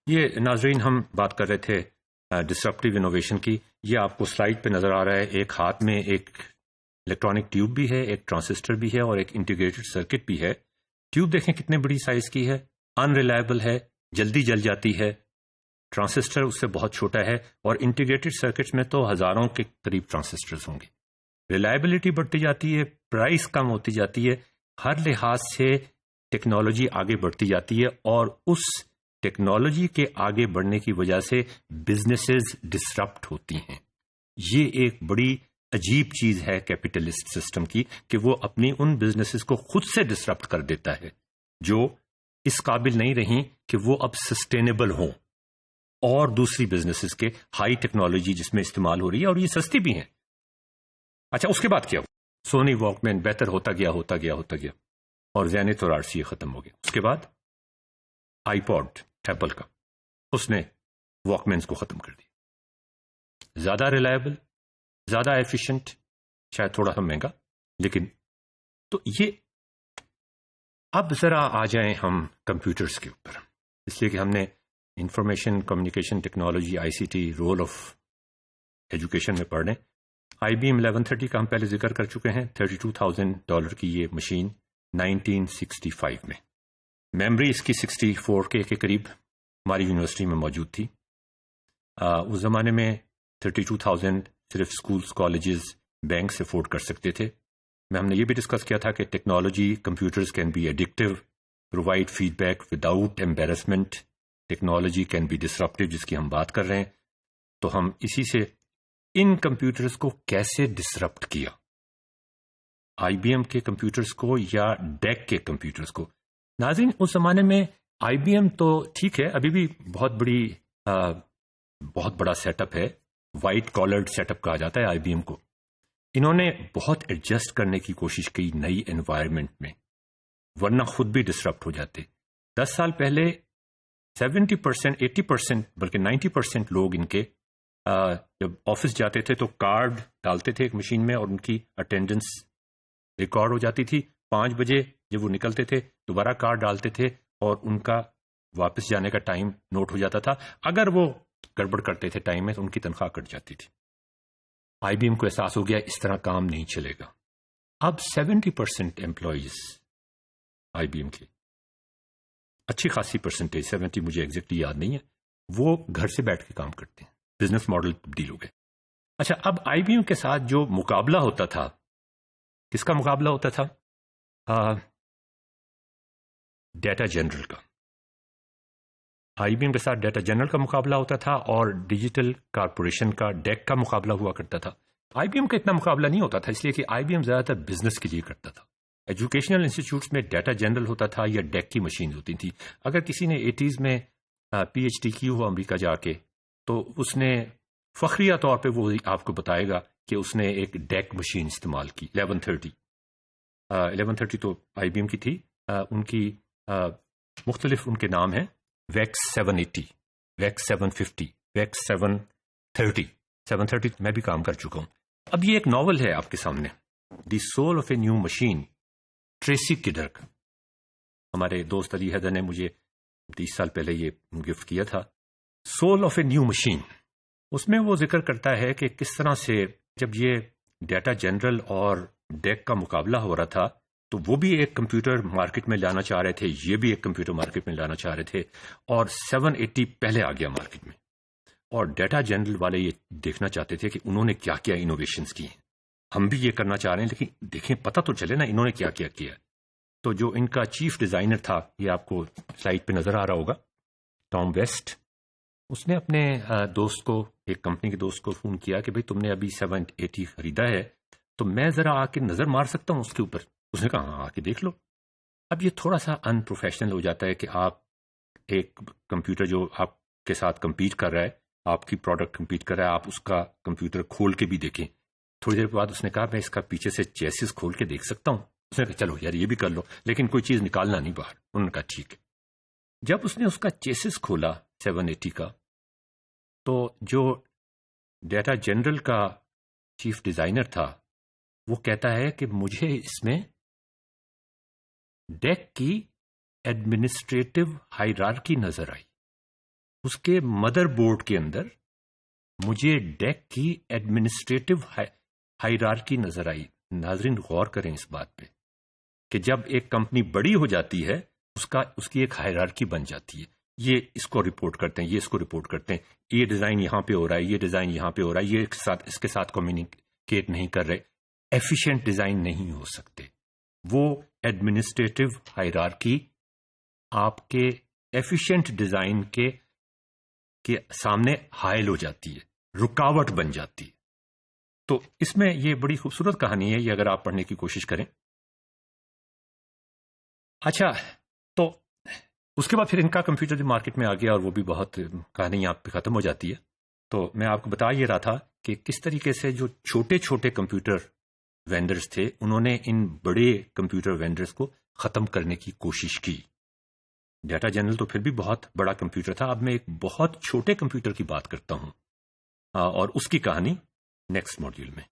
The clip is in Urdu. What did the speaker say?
یہ ناظرین ہم بات کر رہے تھے ڈسرپٹیو انوویشن کی. یہ آپ کو سلائڈ پہ نظر آ رہا ہے. ایک ہاتھ میں ایک الیکٹرانک ٹیوب بھی ہے, ایک ٹرانسسٹر بھی ہے اور ایک انٹیگریٹڈ سرکٹ بھی ہے. ٹیوب دیکھیں کتنے بڑی سائز کی ہے, ان ریلائبل ہے, جلدی جل جاتی ہے. ٹرانسسٹر اس سے بہت چھوٹا ہے اور انٹیگریٹڈ سرکٹس میں تو ہزاروں کے قریب ٹرانسسٹرز ہوں گے. ریلائبلٹی بڑھتی جاتی ہے, پرائس کم ہوتی جاتی ہے, ہر لحاظ سے ٹیکنالوجی آگے بڑھتی جاتی ہے اور اس ٹیکنالوجی کے آگے بڑھنے کی وجہ سے بزنسز ڈسرپٹ ہوتی ہیں. یہ ایک بڑی عجیب چیز ہے کیپٹلسٹ سسٹم کی کہ وہ اپنی ان بزنسز کو خود سے ڈسرپٹ کر دیتا ہے جو اس قابل نہیں رہیں کہ وہ اب سسٹینیبل ہوں, اور دوسری بزنسز کے ہائی ٹیکنالوجی جس میں استعمال ہو رہی ہے اور یہ سستی بھی ہیں. اچھا اس کے بعد کیا ہو؟ سونی واک مین بہتر ہوتا گیا اور زینت اور RCA ختم ہو گیا. اس کے بعد آئی پوڈ ایپل کا, اس نے واک مینز کو ختم کر دیا. زیادہ ریلائبل, زیادہ ایفیشنٹ, شاید تھوڑا سا مہنگا, لیکن تو یہ. اب ذرا آ جائیں ہم کمپیوٹرز کے اوپر, اس لیے کہ ہم نے information communication technology ICT role of education میں پڑھنے. IBM 1130 کا ہم پہلے ذکر کر چکے ہیں. $32,000 کی یہ مشین 1965 میں. میموری اس کی 64K کے قریب ہماری یونیورسٹی میں موجود تھی. اس زمانے میں 32,000 صرف اسکولز, کالجز, بینکس افورڈ کر سکتے تھے. میں ہم نے یہ بھی ڈسکس کیا تھا کہ technology computers can be addictive, provide feedback without embarrassment, technology can be disruptive, جس کی ہم بات کر رہے ہیں. تو ہم اسی سے ان کمپیوٹرز کو کیسے ڈسرپٹ کیا, IBM کے کمپیوٹرز کو یا ڈیک کے کمپیوٹرز کو. ناظرین اس زمانے میں IBM تو ٹھیک ہے, ابھی بھی بہت بڑا سیٹ اپ ہے, وائٹ کالرڈ سیٹ اپ کہا جاتا ہے IBM کو. انہوں نے بہت ایڈجسٹ کرنے کی کوشش کی نئی انوائرمنٹ میں, ورنہ خود بھی ڈسرپٹ ہو جاتے. 10 سال پہلے 70%, 80%, بلکہ 90% لوگ ان کے جب آفس جاتے تھے تو کارڈ ڈالتے تھے ایک مشین میں اور ان کی اٹینڈنس ریکارڈ ہو جاتی تھی. 5 بجے جب وہ نکلتے تھے دوبارہ کارڈ ڈالتے تھے اور ان کا واپس جانے کا ٹائم نوٹ ہو جاتا تھا. اگر وہ گڑبڑ کرتے تھے ٹائم میں تو ان کی تنخواہ کٹ جاتی تھی. IBM کو احساس ہو گیا اس طرح کام نہیں چلے گا. اب 70% ایمپلائیز IBM کے, اچھی خاصی پرسنٹیج, 70 مجھے ایگزیکٹلی یاد نہیں ہے, وہ گھر سے بیٹھ کے کام کرتے ہیں. بزنس ماڈل تبدیل ہو گئے. اچھا اب IBM کے ساتھ جو مقابلہ ہوتا تھا, کس کا مقابلہ ہوتا تھا؟ ڈیٹا جنرل کا. IBM کے ساتھ ڈیٹا جنرل کا مقابلہ ہوتا تھا اور ڈیجیٹل کارپوریشن کا ڈیک کا مقابلہ ہوا کرتا تھا. IBM کا اتنا مقابلہ نہیں ہوتا تھا, اس لیے کہ IBM زیادہ تر بزنس کے لیے کرتا تھا. ایجوکیشنل انسٹیٹیوٹس میں ڈیٹا جنرل ہوتا تھا یا ڈیک کی مشین ہوتی تھی. اگر کسی نے 80s میں PhD کی ہو امریکہ جا کے تو اس نے فخریہ طور پہ وہ آپ کو بتائے گا کہ اس نے ایک ڈیک مشین استعمال کی. 1130 تو IBM کی تھی. ان کی مختلف ان کے نام ہیں, ویکس 780, ویکس 750, ویکس 730. 730 میں بھی کام کر چکا ہوں. اب یہ ایک ناول ہے آپ کے سامنے, the soul of a new machine, Tracy Kidder کا. ہمارے دوست علی حیدر نے مجھے 30 سال پہلے یہ گفٹ کیا تھا. Soul of a new machine, اس میں وہ ذکر کرتا ہے کہ کس طرح سے جب یہ ڈیٹا جنرل اور ڈیک کا مقابلہ ہو رہا تھا تو وہ بھی ایک کمپیوٹر مارکیٹ میں لانا چاہ رہے تھے, یہ بھی ایک کمپیوٹر مارکیٹ میں لانا چاہ رہے تھے, اور 780 پہلے آ گیا مارکیٹ میں. اور ڈیٹا جنرل والے یہ دیکھنا چاہتے تھے کہ انہوں نے کیا کیا انوویشنز کی ہیں, ہم بھی یہ کرنا چاہ رہے ہیں, لیکن دیکھیں پتہ تو چلے نا انہوں نے کیا کیا کیا. تو جو ان کا چیف ڈیزائنر تھا, یہ آپ کو سلائڈ پہ نظر آ رہا ہوگا, ٹام ویسٹ, اس نے اپنے دوست کو, ایک کمپنی کے دوست کو فون کیا کہ بھئی تم نے ابھی 780 خریدا ہے تو میں ذرا آ کے نظر مار سکتا ہوں اس کے اوپر. اس نے کہا ہاں آ کے دیکھ لو. اب یہ تھوڑا سا ان پروفیشنل ہو جاتا ہے کہ آپ ایک کمپیوٹر جو آپ کے ساتھ کمپیٹ کر رہا ہے, آپ کی پروڈکٹ کمپیٹ کر رہا ہے, آپ اس کا کمپیوٹر کھول کے بھی دیکھیں. تھوڑی دیر بعد اس نے کہا میں اس کا پیچھے سے چیسز کھول کے دیکھ سکتا ہوں. اس نے کہا چلو یار یہ بھی کر لو, لیکن کوئی چیز نکالنا نہیں باہر. انہوں نے کہا ٹھیک ہے. جب اس نے اس کا چیسز کھولا 780 کا, تو جو ڈیٹا جنرل کا چیف ڈیزائنر تھا وہ کہتا ہے کہ مجھے اس میں ڈیک کی ایڈمنسٹریٹو ہائرارکی نظر آئی. اس کے مدر بورڈ کے اندر مجھے ڈیک کی ایڈمنسٹریٹو ہائرارکی نظر آئی. ناظرین غور کریں اس بات پہ کہ جب ایک کمپنی بڑی ہو جاتی ہے اس کی ایک ہائرارکی بن جاتی ہے. یہ اس کو رپورٹ کرتے ہیں, یہ اس کو رپورٹ کرتے ہیں, یہ ڈیزائن یہاں پہ ہو رہا ہے, یہ ڈیزائن یہاں پہ ہو رہا ہے, یہ اس کے ساتھ کمیونیکیٹ نہیں کر رہے. ایفیشینٹ ڈیزائن نہیں ہو سکتے. وہ ایڈمنسٹریٹو ہائرارکی آپ کے ایفیشینٹ ڈیزائن کے سامنے حائل ہو جاتی ہے, رکاوٹ بن جاتی ہے. تو اس میں یہ بڑی خوبصورت کہانی ہے, یہ اگر آپ پڑھنے کی کوشش کریں. اچھا, تو اس کے بعد پھر ان کا کمپیوٹر جو مارکیٹ میں آ گیا اور وہ بھی بہت کہانی یہاں پہ ختم ہو جاتی ہے. تو میں آپ کو بتا یہ رہا تھا کہ کس طریقے سے جو چھوٹے چھوٹے کمپیوٹر وینڈرز تھے انہوں نے ان بڑے کمپیوٹر وینڈرز کو ختم کرنے کی کوشش کی. ڈیٹا جنرل تو پھر بھی بہت بڑا کمپیوٹر تھا. اب میں ایک بہت چھوٹے کمپیوٹر کی بات کرتا ہوں اور اس کی کہانی نیکسٹ ماڈیول میں.